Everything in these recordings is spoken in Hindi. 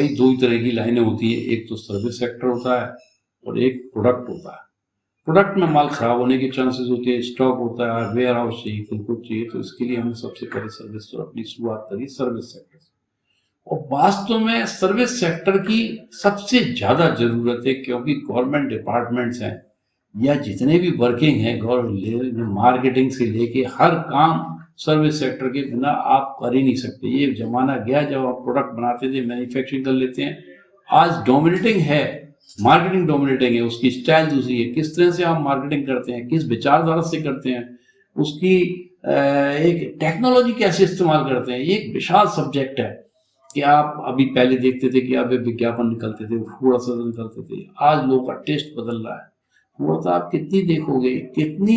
भाई दो ही तरह की लाइनें होती है, एक तो सर्विस सेक्टर होता है और एक प्रोडक्ट होता है। प्रोडक्ट में माल खराब होने के चांसेस होते हैं, स्टॉक होता है, वेयर हाउस चाहिए, कुछ चाहिए, तो इसके लिए हमने सबसे पहले सर्विस और अपनी शुरुआत करी सर्विस सेक्टर से। और वास्तव में सर्विस सेक्टर की सबसे ज्यादा जरूरत है, क्योंकि गवर्नमेंट डिपार्टमेंट्स हैं या जितने भी वर्किंग है गवर्नमेंट, मार्केटिंग से लेके हर काम सर्विस सेक्टर के बिना आप कर ही नहीं सकते। ये जमाना गया जब आप प्रोडक्ट बनाते थे, मैन्युफैक्चरिंग कर लेते हैं। आज डोमिनेटिंग है, मार्केटिंग डोमिनेटिंग है, उसकी स्टाइल दूसरी है। किस तरह से आप मार्केटिंग करते हैं, किस विचारधारा से करते हैं, उसकी एक टेक्नोलॉजी कैसे इस्तेमाल करते हैं, ये एक विशाल सब्जेक्ट है। कि आप अभी पहले देखते थे कि आप विज्ञापन निकलते थे, थोड़ा सा निकलते थे, आज लोगों का टेस्ट बदल रहा है। वो तो आप कितनी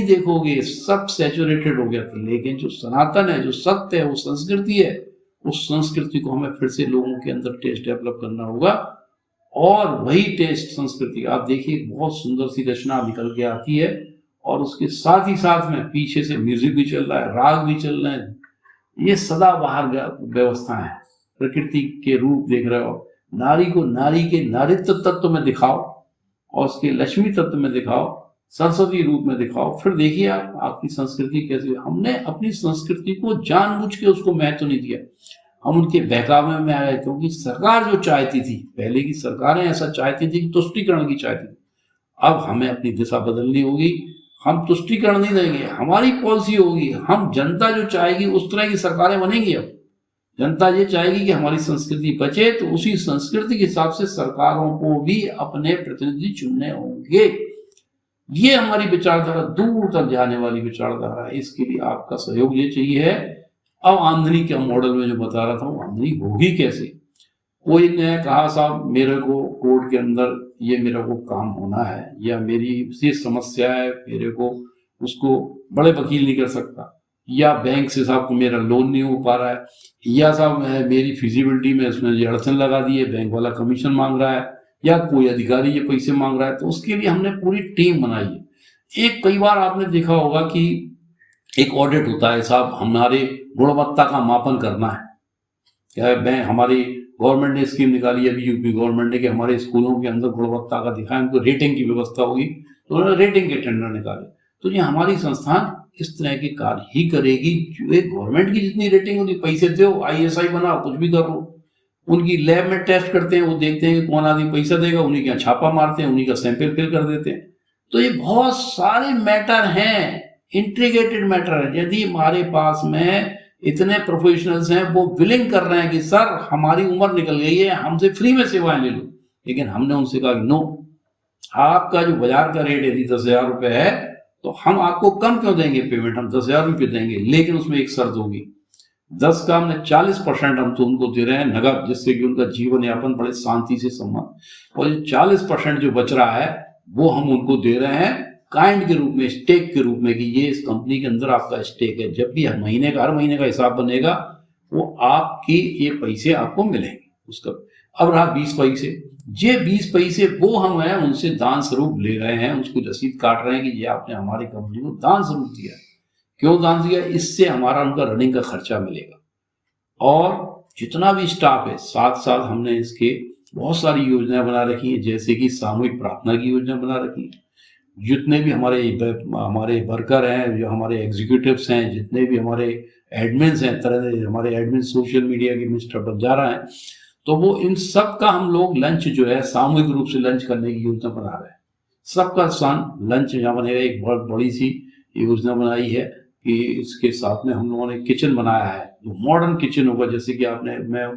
देखोगे, सब सैचुरेटेड हो गया था। लेकिन जो सनातन है, जो सत्य है, वो संस्कृति है, उस संस्कृति को हमें फिर से लोगों के अंदर टेस्ट डेवलप करना होगा। और वही टेस्ट संस्कृति आप देखिए, बहुत सुंदर सी रचना निकल के आती है, और उसके साथ ही साथ में पीछे से म्यूजिक भी चल रहा है, राग भी चल रहे हैं। ये सदाबहार व्यवस्था है। प्रकृति के रूप देख रहे हो, नारी को नारी के नारित्व तत्व में दिखाओ और उसके लक्ष्मी तत्व में दिखाओ, सरस्वती रूप में दिखाओ, फिर देखिए आप आपकी संस्कृति कैसे। हमने अपनी संस्कृति को जानबूझ के उसको महत्व नहीं दिया, हम उनके बहकावे में आ गए, क्योंकि सरकार जो चाहती थी, पहले की सरकारें ऐसा चाहती थी कि तुष्टीकरण की चाहती थी। अब हमें अपनी दिशा बदलनी होगी, हम तुष्टीकरण नहीं देंगे, हमारी पॉलिसी होगी, हम जनता जो चाहेगी उस तरह की सरकारें बनेंगी। अब जनता ये चाहेगी कि हमारी संस्कृति बचे, तो उसी संस्कृति के हिसाब से सरकारों को भी अपने प्रतिनिधि चुनने होंगे। ये हमारी विचारधारा दूर तक जाने वाली विचारधारा है। इसके लिए आपका सहयोग ये चाहिए है। अब आमदनी के मॉडल में जो बता रहा था, वो आमदनी होगी कैसे। कोई ने कहा साहब मेरे को कोर्ट के अंदर ये मेरे को काम होना है, या मेरी ये समस्या है, मेरे को उसको बड़े वकील नहीं कर सकता, या बैंक से साहब को मेरा लोन नहीं हो पा रहा है, या साहब मेरी फिजिबिलिटी में इसमें ये अड़चन लगा दी है, बैंक वाला कमीशन मांग रहा है, या कोई अधिकारी ये पैसे मांग रहा है। तो उसके लिए हमने पूरी टीम बनाई है। एक कई बार आपने देखा होगा कि एक ऑडिट होता है साहब, हमारे गुणवत्ता का मापन करना है। क्या बैंक, हमारी गवर्नमेंट ने स्कीम निकाली अभी, यूपी गवर्नमेंट ने, कि हमारे स्कूलों के अंदर गुणवत्ता का दिखाएं, उनको रेटिंग की व्यवस्था होगी, तो उन्होंने रेटिंग के टेंडर निकाले। तो ये हमारी संस्थान इस तरह के कार्य ही करेगी। जो एक गवर्नमेंट की जितनी रेटिंग होती, पैसे दो, ISI बनाओ, कुछ भी कर लो। उनकी लैब में टेस्ट करते हैं, वो देखते हैं कि कौन आदमी पैसा देगा, उन्हीं के यहाँ छापा मारते हैं, उन्हीं का सैंपल फिल कर देते हैं। तो ये बहुत सारे मैटर हैं, इंट्रीगेटेड मैटर है। यदि हमारे पास में इतने प्रोफेशनल्स हैं, वो विलिंग कर रहे हैं कि सर हमारी उम्र निकल गई है, हमसे फ्री में सेवाएं ले लो, लेकिन हमने उनसे कहा नो, आपका जो बाजार का रेट यदि 10,000 रुपये है, तो हम आपको कम क्यों देंगे पेमेंट, हम 10,000 रुपये देंगे, लेकिन उसमें एक शर्त होगी, 10 का हमने 40% हम तो उनको दे रहे हैं नगद, जिससे कि उनका जीवन यापन बड़े शांति से संभव। और 40% जो बच रहा है वो हम उनको दे रहे हैं काइंड के रूप में, स्टेक के रूप में, कि ये इस कंपनी के अंदर आपका स्टेक है। जब भी हर महीने का हिसाब बनेगा, वो आपकी ये पैसे आपको मिलेंगे उसका। अब रहा 20 पैसे, ये 20 पैसे वो हम हैं उनसे दान स्वरूप ले रहे हैं, उसकी रसीद काट रहे हैं कि ये आपने हमारी कंपनी को दान स्वरूप दिया है। क्यों दान दिया? इससे हमारा उनका रनिंग का खर्चा मिलेगा। और जितना भी स्टाफ है, साथ साथ हमने इसके बहुत सारी योजनाएं बना रखी है, जैसे कि सामूहिक प्रार्थना की योजना बना रखी है। जितने भी हमारे वर्कर हैं, जो हमारे एग्जीक्यूटिव्स हैं, जितने भी हमारे एडमिन्स हैं, तरह हमारे एडमिन सोशल मीडिया के मिनिस्टर बन जा रहे हैं, तो वो इन सब का हम लोग लंच जो है सामूहिक रूप से लंच करने की योजना बना रहे हैं। सबका स्थान लंच यहाँ बनेगा। एक बहुत बड़ी सी योजना बनाई है कि इसके साथ में हम लोगों ने किचन बनाया है, जो मॉडर्न किचन होगा। जैसे कि मैं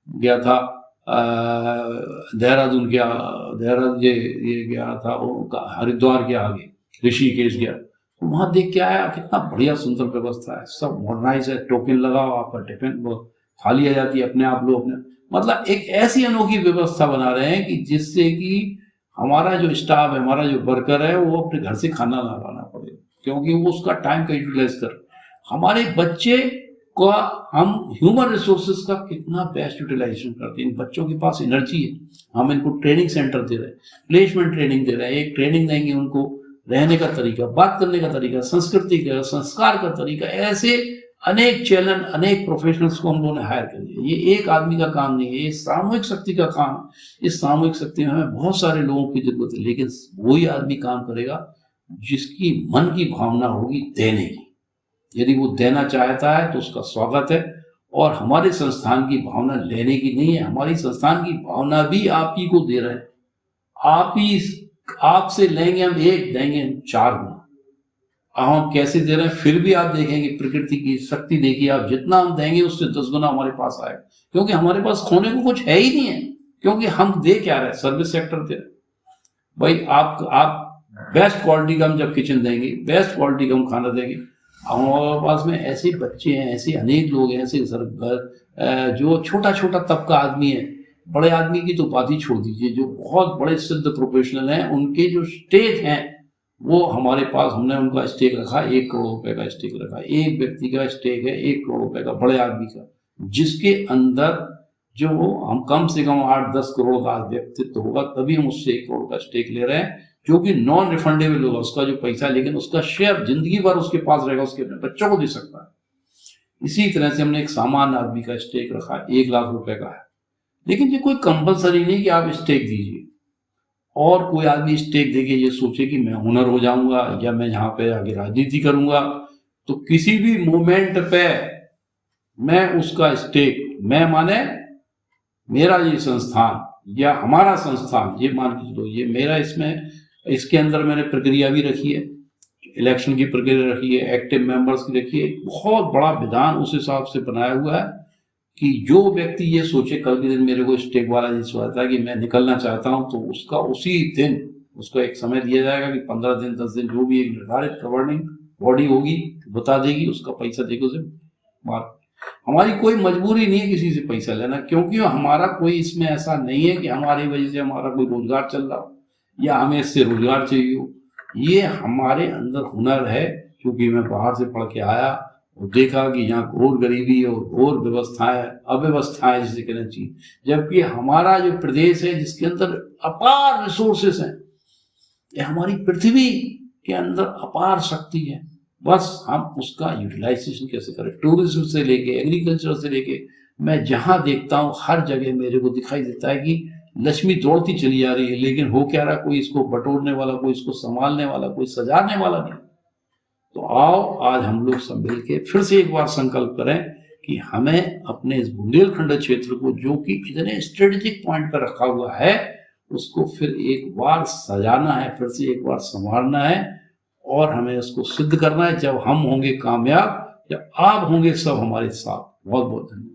गया था देहरादून गया, देहरादून ये गया था, हरिद्वार के आगे ऋषिकेश गया, तो वहाँ देख के आया कितना बढ़िया सुंदर व्यवस्था है, सब मॉडर्नाइज है। टोकन लगाओ, आपका टिफिन थाली आ जाती है अपने आप, लोग अपने, मतलब एक ऐसी अनोखी व्यवस्था बना रहे हैं कि जिससे कि हमारा जो स्टाफ है, हमारा जो वर्कर है, वो अपने घर से खाना ना लाना पड़े, क्योंकि वो उसका टाइम का यूटिलाइज कर। हमारे बच्चे को हम ह्यूमन रिसोर्सेज का कितना बेस्ट यूटिलाइजेशन करते हैं। इन बच्चों के पास एनर्जी है, हम इनको ट्रेनिंग सेंटर दे रहे हैं, प्लेसमेंट ट्रेनिंग दे रहे हैं। एक ट्रेनिंग देंगे उनको रहने का तरीका, बात करने का तरीका, संस्कृति का, संस्कार का तरीका, ऐसे अनेक चैनल, अनेक प्रोफेशनल्स को हम लोगों ने हायर कर लिया। ये एक आदमी का काम नहीं है, ये सामूहिक शक्ति का काम है। इस सामूहिक शक्ति में हमें बहुत सारे लोगों की जरूरत है, लेकिन वही आदमी काम करेगा जिसकी मन की भावना होगी देने की। यदि वो देना चाहता है तो उसका स्वागत है। और हमारे संस्थान की भावना लेने की नहीं है, हमारी संस्थान की भावना भी आप ही को दे रहे हैं। आप ही, आपसे लेंगे हम एक, देंगे हम 4 गुना। हम कैसे दे रहे हैं, फिर भी आप देखेंगे प्रकृति की शक्ति देखिए, आप जितना हम देंगे उससे 10 गुना हमारे पास आएगा, क्योंकि हमारे पास खोने को कुछ है ही नहीं है। क्योंकि हम दे क्या रहे, सर्विस सेक्टर दे रहे। भाई आप बेस्ट क्वालिटी का हम जब किचन देंगे, बेस्ट क्वालिटी का हम खाना देंगे, हमारे पास में ऐसे बच्चे हैं, ऐसे अनेक लोग हैं, ऐसे जो छोटा छोटा तबका आदमी है, बड़े आदमी की तो बात ही छोड़ दीजिए, जो बहुत बड़े सिद्ध प्रोफेशनल हैं, उनके जो स्टेक हैं वो हमारे पास, हमने उनका स्टेक रखा 1 करोड़ रुपए का स्टेक रखा। एक व्यक्ति का स्टेक है 1 करोड़ रुपए का, बड़े आदमी का, जिसके अंदर जो हम कम से कम 8-10 करोड़ का व्यक्तित्व होगा, तभी हम उससे 1 करोड़ का स्टेक ले रहे हैं, जो कि नॉन रिफंडेबल होगा उसका जो पैसा, लेकिन उसका शेयर जिंदगी भर उसके पास रहेगा, उसके अपने बच्चों को दे सकता है। इसी तरह से हमने एक सामान्य आदमी का स्टेक रखा 1 लाख रुपए का है। लेकिन ये कोई कंपलसरी नहीं कि आप स्टेक दीजिए और कोई आदमी स्टेक देके ये सोचे कि मैं ओनर हो जाऊंगा या मैं यहाँ पे आगे राजनीति करूंगा। तो किसी भी मोमेंट पे मैं उसका स्टेक, मैं माने मेरा ये संस्थान या हमारा संस्थान, ये मान के चलो ये मेरा, इसमें इसके अंदर मैंने प्रक्रिया भी रखी है, इलेक्शन की प्रक्रिया रखी है, एक्टिव मेंबर्स की रखी है, बहुत बड़ा विधान उस हिसाब से बनाया हुआ है कि जो व्यक्ति ये सोचे कल के दिन मेरे को स्टेक वाला ये सोचता है कि मैं निकलना चाहता हूं, तो उसका उसी दिन उसको एक समय दिया जाएगा कि 15 दिन 10 दिन जो भी एक निर्धारित गवर्निंग बॉडी होगी बता देगी, उसका पैसा देकर उसे मार। हमारी कोई मजबूरी नहीं है किसी से पैसा लेना, क्योंकि हमारा कोई इसमें ऐसा नहीं है कि हमारी वजह से हमारा कोई रोजगार चल रहा हो या हमें इससे रोजगार चाहिए हो। ये हमारे अंदर हुनर है, क्योंकि मैं बाहर से पढ़ के आया और देखा कि यहाँ घोर गरीबी और घोर व्यवस्थाएं, अव्यवस्थाएं जिसे कहना चाहिए, जबकि हमारा जो प्रदेश है जिसके अंदर अपार रिसोर्सेस हैं, ये हमारी पृथ्वी के अंदर अपार शक्ति है, बस हम उसका यूटिलाइजेशन कैसे करें। टूरिज्म से लेके एग्रीकल्चर से लेके मैं जहाँ देखता हूँ हर जगह मेरे को दिखाई देता है कि लक्ष्मी दौड़ती चली जा रही है, लेकिन हो क्या रहा, कोई इसको बटोरने वाला, कोई इसको संभालने वाला, कोई सजाने वाला नहीं। तो आओ आज हम लोग सब मिल के फिर से एक बार संकल्प करें कि हमें अपने इस बुंदेलखंड क्षेत्र को, जो कि इतने स्ट्रेटेजिक पॉइंट पर रखा हुआ है, उसको फिर एक बार सजाना है, फिर से एक बार संवारना है और हमें उसको सिद्ध करना है। जब हम होंगे कामयाब, जब आप होंगे सब हमारे साथ। बहुत बहुत धन्यवाद।